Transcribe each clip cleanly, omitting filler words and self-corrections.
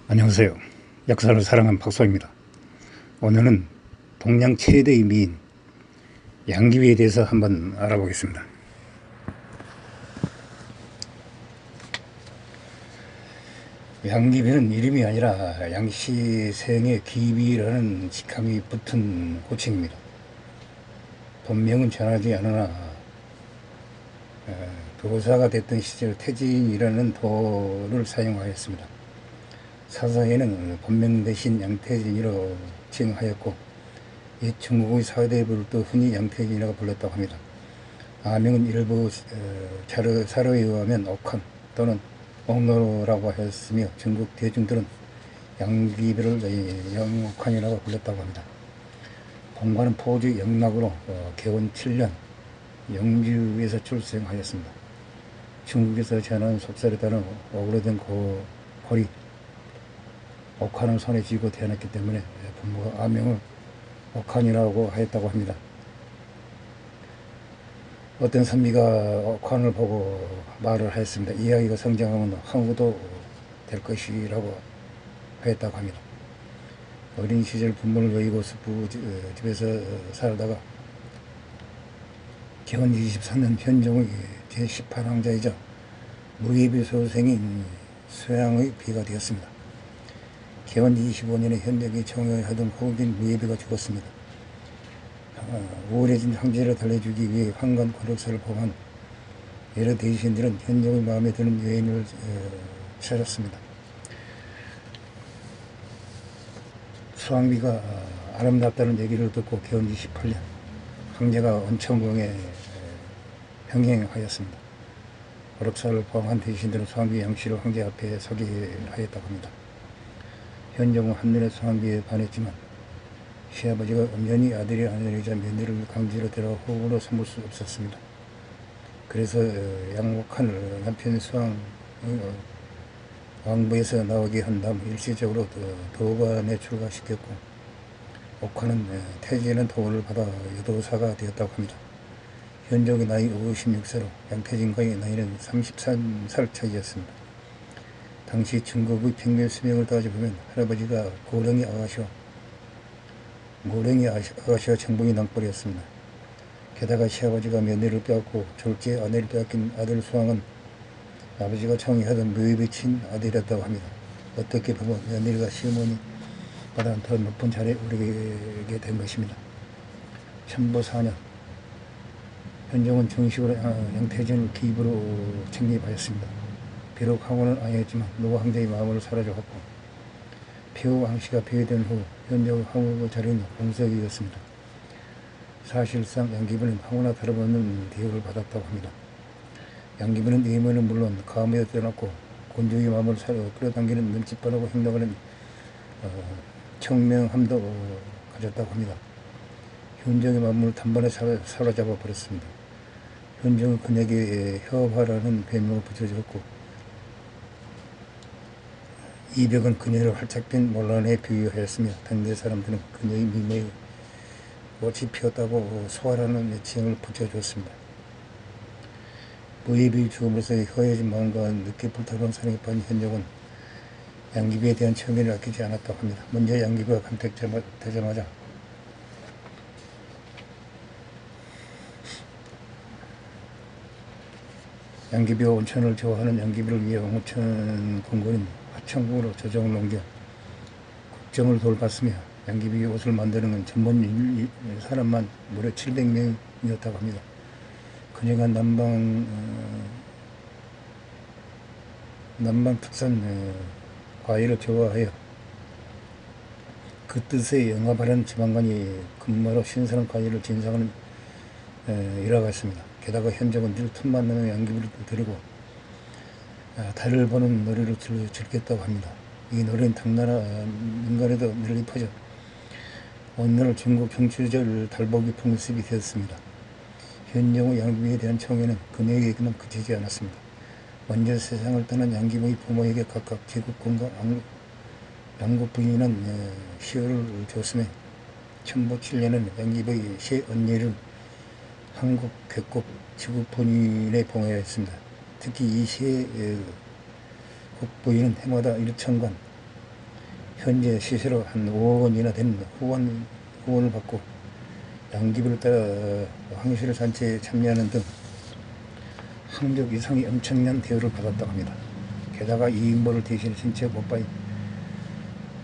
안녕하세요. 역사를 사랑하는 박소입니다. 오늘은 동양 최대의 미인 양귀비에 대해서 한번 알아보겠습니다. 양귀비는 이름이 아니라 양씨생의 귀비라는 직함이 붙은 호칭입니다. 본명은 전하지 않으나 도사가 됐던 시절 태진이라는 도를 사용하였습니다. 사사에는 본명 대신 양태진이라고 칭하였고 옛 중국의 사대부를 또 흔히 양태진이라고 불렀다고 합니다. 아명은 일부 사료에 의하면 옥한 또는 옥노라고 하였으며 중국 대중들은 양귀비를 영옥한이라고 불렀다고 합니다. 본관은 포주 영락으로 개원 7년 영주에서 출생하였습니다. 중국에서 전한 속설에 따른 오래된 고리 옥한을 손에 쥐고 태어났기 때문에 부모가 아명을 옥한이라고 하였다고 합니다. 어떤 선비가 옥한을 보고 말을 하였습니다. 이 아이가 성장하면 항우도 될 것이라고 하였다고 합니다. 어린 시절 부모를 외이고 숙부 집에서 살다가 기원 23년 현종의 제18왕자이자 무예비 소생인 쇠양의 비가 되었습니다. 기원 25년에 현종이 청여하던 후진 무예비가 죽었습니다. 우울해진 황제를 달래주기 위해 황관 고력사를 포함한 여러 대신들은 현종의 마음에 드는 여인을 찾았습니다. 수왕비가 아름답다는 얘기를 듣고 기원 28년 황제가 원천궁에 병행하였습니다. 고력사를 포함한 대신들은 수왕비 양씨를 황제 앞에 서게 하였다고 합니다. 현종은 한눈에 수왕비에 반했지만 시아버지가 엄연히 아들이 아니자 며느리를 강제로 데려와 호으로 삼을 수 없었습니다. 그래서 양옥한을 남편 수왕 왕부에서 나오게 한 다음 일시적으로 도관에 출가시켰고 옥한은 태진은 도를 받아 여도사가 되었다고 합니다. 현종의 나이 56세로 양태진과의 나이는 33살 차이였습니다. 당시 중국의 평균 수명을 따져보면 할아버지가 고령의 아가씨와 정봉이 낭벌이었습니다. 게다가 시아버지가 며느리를 빼앗고 졸지에 아내를 빼앗긴 아들 수왕은 아버지가 청이하던 무예비 친 아들이었다고 합니다. 어떻게 보면 며느리가 시어머니보다 더 높은 자리에 오르게 된 것입니다. 천보 4년 현종은 정식으로 양태진을 기입으로 책립하였습니다. 비록 항원은 아니었지만 노 황제의 마음을 사로잡았고 폐후 왕씨가 폐위된 후 현종의 황후 자리는 공석이었습니다. 사실상 양귀비는 황후나 다름없는 대우를 받았다고 합니다. 양귀비는 외모는 물론 가문에도 뛰어났고 군주의 마음을 끌어당기는 눈치 빠르고 행동하는 청명함도 가졌다고 합니다. 현종의 마음을 단번에 사로잡아 버렸습니다. 현종은 그에게 혀화라는 별명을 붙여주었고 이벽은 그녀를 활짝 핀 몰란에 비유하였으며 당대 사람들은 그녀의 미모에 꽃이 피었다고 소화라는 칭을 붙여주었습니다. 무예비 죽음으로써 허해진 마음과 늦게 불타오른 사랑에 빠진 현종은 양귀비에 대한 처음에는 아끼지 않았다고 합니다. 먼저 양귀비가 간택되자마자 양귀비와 온천을 좋아하는 양귀비를 위해 홍천 궁궐인 화천궁으로 조정을 옮겨 국정을 돌봤으며 양귀비 옷을 만드는 전문 사람만 무려 700명이었다고 합니다. 그녀가 남방 특산 과일을 좋아하여 그 뜻에 영합하려는 지방관이 금마로 신선한 과일을 진상하는 일화가 있습니다. 게다가 현종은 늘 틈만 나면 양귀비를 데리고 달을 보는 노래를 즐겼다고 합니다. 이 노래는 당나라 민간에도 널리 퍼져 오늘날 중국 경추절 달보기 풍습이 되었습니다. 현종의 양귀비에 대한 청에는 그녀에게만 그치지 않았습니다. 먼저 세상을 떠난 양귀비의 부모에게 각각 제국군과 양국 부인은 시호를 줬으며 천보 7년은 양귀비의 세 언니를 한국 객국 지국 본인에 봉하였습니다. 특히 이 세 국부인은 해마다 1천관 현재 시세로 한 5억 원이나 되는 후원을 받고 양귀비를 따라 황실 잔치에 참여하는 등 항적 이상의 엄청난 대우를 받았다고 합니다. 게다가 이 임무를 대신해 친척 오빠인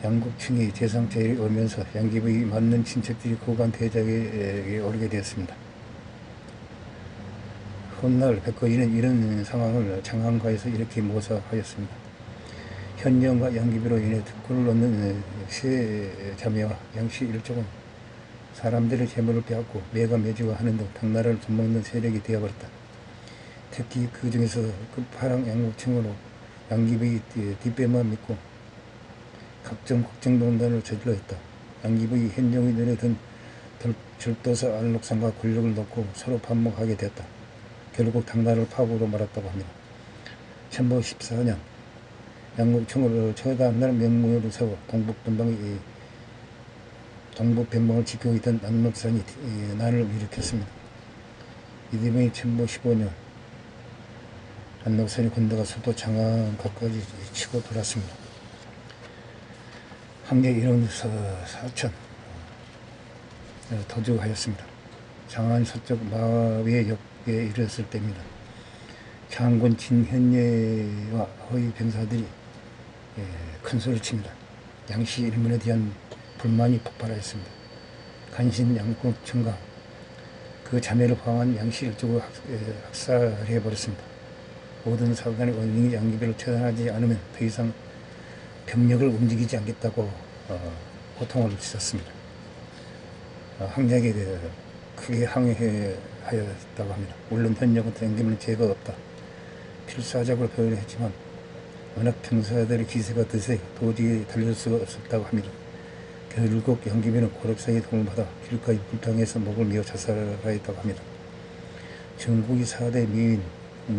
양국층이 대상 제일이 오면서 양귀비에 맞는 친척들이 고관 대작에 오르게 되었습니다. 훗날 백거이는 이런 상황을 장안가에서 이렇게 묘사하였습니다. 현령과 양귀비로 인해 특권을 얻는 세 자매와 양씨 일족은 사람들의 재물을 빼앗고 매가 매주가 하는 등 당나라를 돕먹는 세력이 되어버렸다. 특히 그 중에서 끝파랑 양국층으로 양귀비의 뒷배만 믿고 각종 국정농단을 저질렀다. 양귀비의 현령의 눈에 든 절도사 안록산과 권력을 놓고 서로 반목하게 되었다. 결국 당나라를 파고로 말았다고 합니다. 1514년 양국층을 처단할 명문으로 세워 동북변방을 지키고 있던 안록산이 난을 일으켰습니다. 이듬해 1515년 안록산의 군대가 수도 장안까지 치고 돌았습니다. 황제 일원서 사천 도주하였습니다. 장안 서쪽 마외역에 이르렀을 때입니다. 장군 진현예와 허위 병사들이 큰 소리를 칩니다. 양씨 일문에 대한 불만이 폭발하였습니다. 간신 양국층과 그 자매를 포함한 양씨 일족을 학살해버렸습니다. 모든 사관의 원흉이 양귀비를 처단하지 않으면 더 이상 병력을 움직이지 않겠다고 호통을 치렀습니다. 황제에게 크게 항의하였다고 합니다. 물론 현령은 양귀비는 죄가 없다. 필사적으로 표현했지만 워낙 병사들의 기세가 드세 도저히 달릴 수가 없었다고 합니다. 결국 양귀비는 고력사의 도움을 받아 길가에 불탕해서 목을 메어 자살하였다고 합니다. 전국의 4대 미인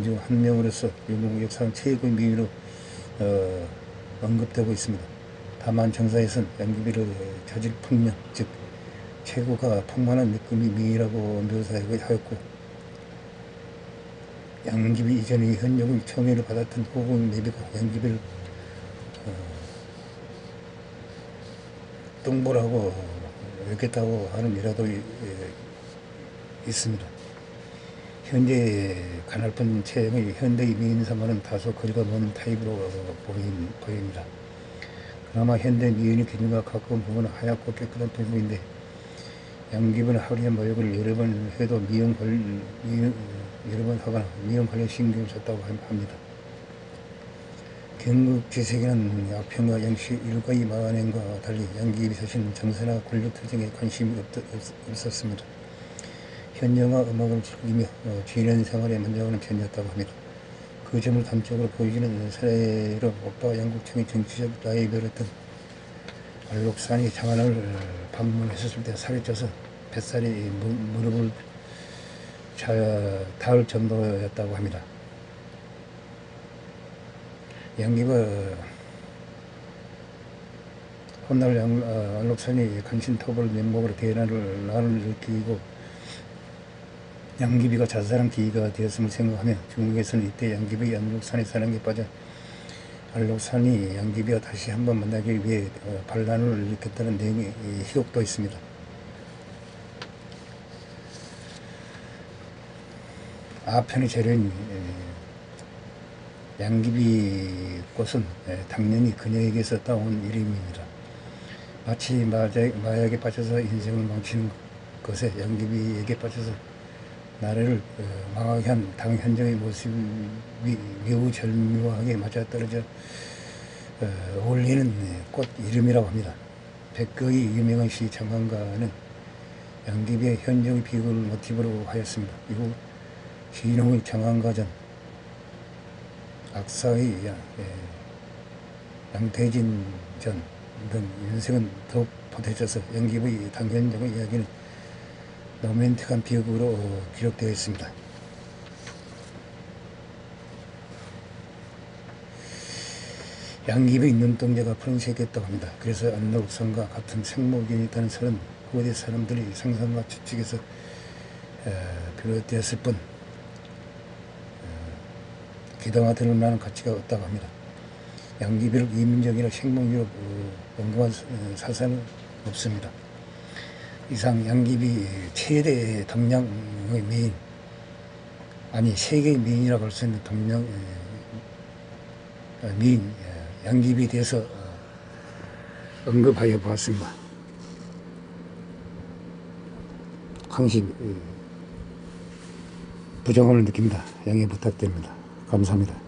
중 한 명으로서 일본 역사상 최고의 미인으로 언급되고 있습니다. 다만 정사에서는 양귀비를 저질 풍년, 즉 최고가 풍만한 느낌의 미인이라고 묘사하였고 양귀비 이전의 현령의 청해를 받았던 호국 내비가 양귀비를 똥보라고 여겼다고 하는 일화도 있습니다. 현재 가날픈 체형의 현대의 미인사만은 다소 거리가 먼 타입으로 보입니다. 그나마 현대 미인의 기준과 가까운 부분은 하얗고 깨끗한 피부인데 양귀비는 하루에 모욕을 여러 번 해도 여러 번 하거나 미용 관련 신경을 썼다고 합니다. 경국지색이라는 악평과 양씨 일가의 만행과 달리 양귀비 자신은 정세나 권력 투쟁에 관심이 없었습니다. 현령과 음악을 즐기며 지인의 생활에 만족하는 편이었다고 합니다. 그 점을 단적으로 보여주는 사례로 오빠 양국층의 정치적 라이벌이었던 안록산이 장안을 방문했을 때 살이 쪄서 뱃살이 무릎을 닿을 정도였다고 합니다. 양귀비가 훗날 안록산이 간신터벌 면목으로 대난을 일으키고 양귀비가 자살한 계기가 되었음을 생각하며 중국에서는 이때 양귀비 안록산의 사랑에 빠져 안록산이 양귀비와 다시 한번 만나기 위해 반란을 일으켰다는 내용의 희곡도 있습니다. 아편의 재료인 양귀비 꽃은 당연히 그녀에게서 따온 이름입니다. 마치 마약에 빠져서 인생을 망치는 것에 양귀비에게 빠져서 나라를 망하게 한 당현정의 모습이 매우 절묘하게 맞아떨어져 어울리는 꽃 이름이라고 합니다. 백거의 유명한 시 장안가는 양귀비의 현정의 비극을 모티브로 하였습니다. 이후 신홍의 장안가전, 악사의 양태진전 등 인생은 더욱 보태져서 양귀비의 당현정의 이야기는 로맨틱한 비극으로 기록되어 있습니다. 양귀비의 눈동자가 푸른색이었다고 합니다. 그래서 안록산과 같은 생목이 있다는 설은 후대 사람들이 상상과 추측에서 비롯되었을 뿐 기동화 드러나는 가치가 없다고 합니다. 양귀비를 이민족이나 생목으로 언급한 사실은 없습니다. 이상 양귀비 최대 동양의 미인, 아니 세계의 미인이라고 할 수 있는 동양 미인 양귀비에 대해서 언급하여 보았습니다. 항시 부정함을 느낍니다. 양해 부탁드립니다. 감사합니다.